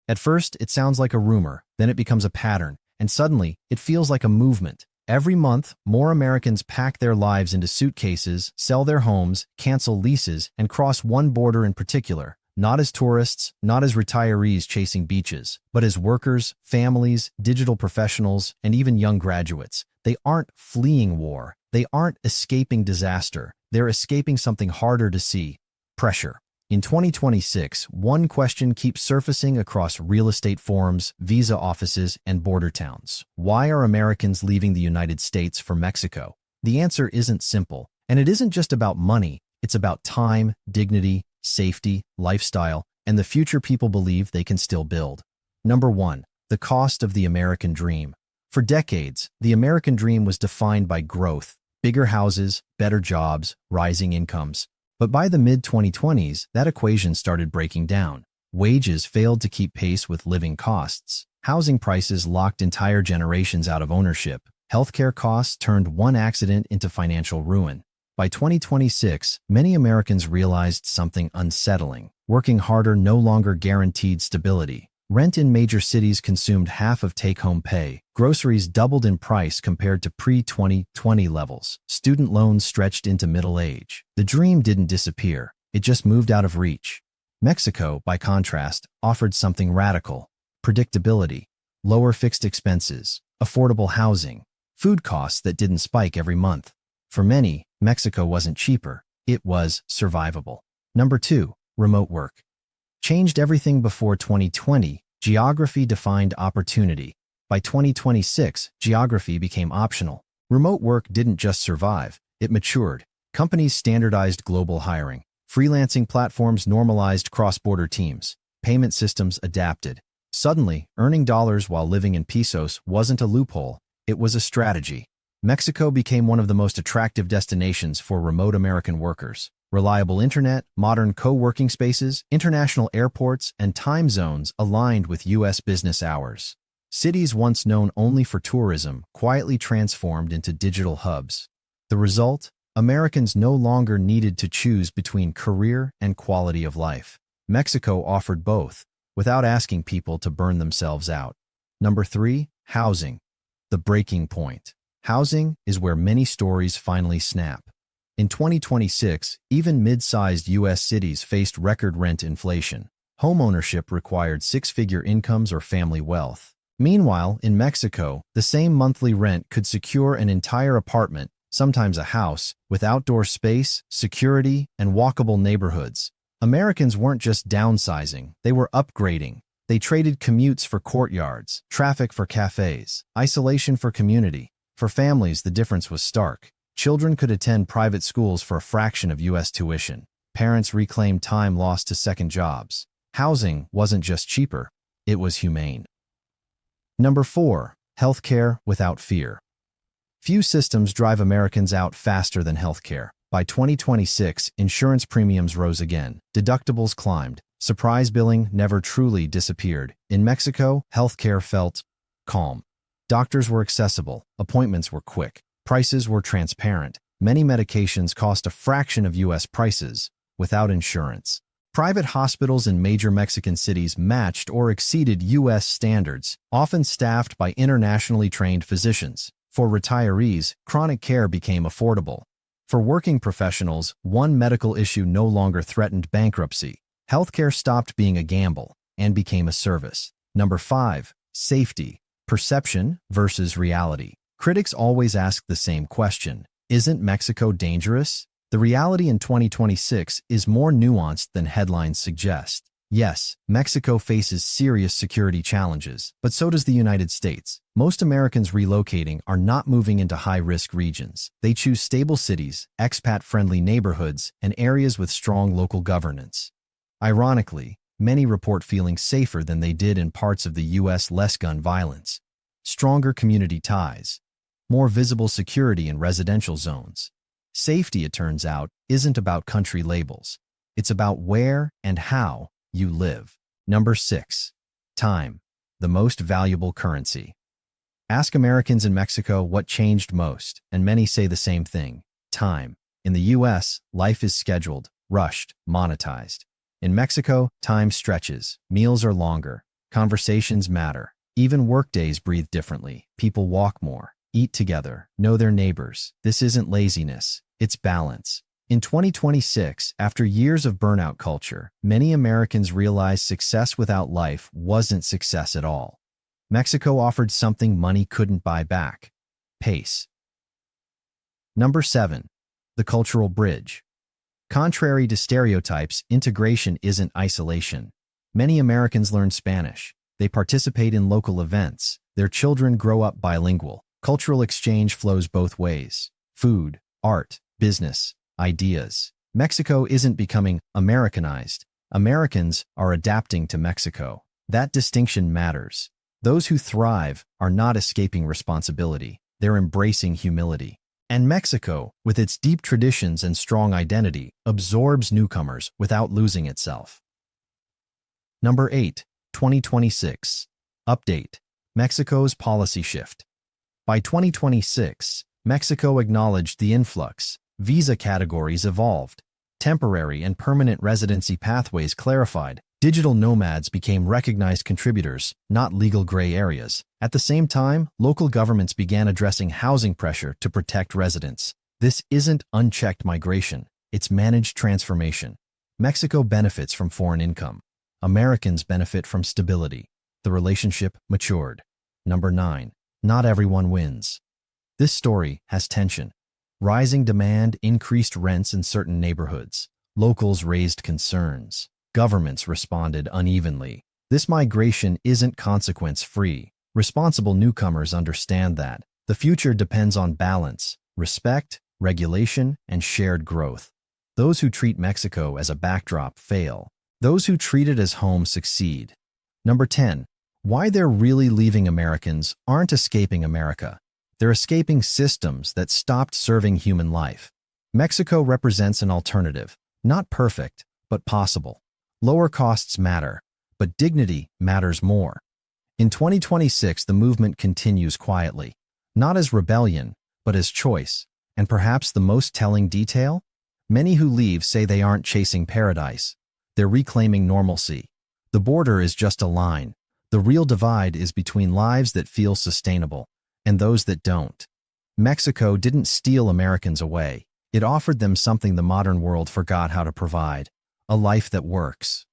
At first, it sounds like a rumor, then it becomes a pattern, and suddenly, it feels like a movement. Every month, more Americans pack their lives into suitcases, sell their homes, cancel leases, and cross one border in particular, not as tourists, not as retirees chasing beaches, but as workers, families, digital professionals, and even young graduates. They aren't fleeing war. They aren't escaping disaster. They're escaping something harder to see: pressure. In 2026, one question keeps surfacing across real estate forums, visa offices, and border towns. Why are Americans leaving the United States for Mexico? The answer isn't simple, and it isn't just about money. It's about time, dignity, safety, lifestyle, and the future people believe they can still build. Number 1. The cost of the American dream. For decades, the American dream was defined by growth: bigger houses, better jobs, rising incomes. But by the mid-2020s, that equation started breaking down. Wages failed to keep pace with living costs. Housing prices locked entire generations out of ownership. Healthcare costs turned one accident into financial ruin. By 2026, many Americans realized something unsettling. Working harder no longer guaranteed stability. Rent in major cities consumed half of take-home pay. Groceries doubled in price compared to pre-2020 levels. Student loans stretched into middle age. The dream didn't disappear. It just moved out of reach. Mexico, by contrast, offered something radical: predictability, lower fixed expenses, affordable housing, food costs that didn't spike every month. For many, Mexico wasn't cheaper. It was survivable. Number 2. Remote work. Changed everything before 2020. Geography defined opportunity. By 2026, geography became optional. Remote work didn't just survive, it matured. Companies standardized global hiring. Freelancing platforms normalized cross-border teams. Payment systems adapted. Suddenly, earning dollars while living in pesos wasn't a loophole, it was a strategy. Mexico became one of the most attractive destinations for remote American workers. Reliable internet, modern co-working spaces, international airports, and time zones aligned with U.S. business hours. Cities once known only for tourism quietly transformed into digital hubs. The result? Americans no longer needed to choose between career and quality of life. Mexico offered both, without asking people to burn themselves out. Number 3. Housing. The breaking point. Housing is where many stories finally snap. In 2026, even mid-sized U.S. cities faced record rent inflation. Homeownership required six-figure incomes or family wealth. Meanwhile, in Mexico, the same monthly rent could secure an entire apartment, sometimes a house, with outdoor space, security, and walkable neighborhoods. Americans weren't just downsizing, they were upgrading. They traded commutes for courtyards, traffic for cafes, isolation for community. For families, the difference was stark. Children could attend private schools for a fraction of U.S. tuition. Parents reclaimed time lost to second jobs. Housing wasn't just cheaper, it was humane. Number 4. Healthcare without fear. Few systems drive Americans out faster than healthcare. By 2026, insurance premiums rose again. Deductibles climbed. Surprise billing never truly disappeared. In Mexico, healthcare felt calm. Doctors were accessible. Appointments were quick. Prices were transparent. Many medications cost a fraction of U.S. prices, without insurance. Private hospitals in major Mexican cities matched or exceeded U.S. standards, often staffed by internationally trained physicians. For retirees, chronic care became affordable. For working professionals, one medical issue no longer threatened bankruptcy. Healthcare stopped being a gamble and became a service. Number 5. Safety. Perception versus reality. Critics always ask the same question: isn't Mexico dangerous? The reality in 2026 is more nuanced than headlines suggest. Yes, Mexico faces serious security challenges, but so does the United States. Most Americans relocating are not moving into high-risk regions. They choose stable cities, expat-friendly neighborhoods, and areas with strong local governance. Ironically, many report feeling safer than they did in parts of the U.S. less gun violence. Stronger community ties. More visible security in residential zones. Safety, it turns out, isn't about country labels. It's about where and how you live. Number 6. Time. The most valuable currency. Ask Americans in Mexico what changed most, and many say the same thing: time. In the U.S., life is scheduled, rushed, monetized. In Mexico, time stretches, meals are longer, Conversations matter. Even workdays breathe differently. People walk more, eat together, know their neighbors. This isn't laziness, it's balance. In 2026, after years of burnout culture, many Americans realized success without life wasn't success at all. Mexico offered something money couldn't buy back: pace. Number 7. The cultural bridge. Contrary to stereotypes, integration isn't isolation. Many Americans learn Spanish. They participate in local events. Their children grow up bilingual. Cultural exchange flows both ways: food, art, business, ideas. Mexico isn't becoming Americanized. Americans are adapting to Mexico. That distinction matters. Those who thrive are not escaping responsibility. They're embracing humility. And Mexico, with its deep traditions and strong identity, absorbs newcomers without losing itself. Number 8. 2026. Update. Mexico's policy shift. By 2026, Mexico acknowledged the influx. Visa categories evolved. Temporary and permanent residency pathways clarified. Digital nomads became recognized contributors, not legal gray areas. At the same time, local governments began addressing housing pressure to protect residents. This isn't unchecked migration, it's managed transformation. Mexico benefits from foreign income. Americans benefit from stability. The relationship matured. Number 9. Not everyone wins. This story has tension. Rising demand increased rents in certain neighborhoods. Locals raised concerns. Governments responded unevenly. This migration isn't consequence-free. Responsible newcomers understand that. The future depends on balance, respect, regulation, and shared growth. Those who treat Mexico as a backdrop fail. Those who treat it as home succeed. Number 10. Why they're really leaving. Americans aren't escaping America. They're escaping systems that stopped serving human life. Mexico represents an alternative. Not perfect, but possible. Lower costs matter, but dignity matters more. In 2026, the movement continues quietly, not as rebellion, but as choice. And perhaps the most telling detail? Many who leave say they aren't chasing paradise. They're reclaiming normalcy. The border is just a line. The real divide is between lives that feel sustainable and those that don't. Mexico didn't steal Americans away. It offered them something the modern world forgot how to provide: a life that works.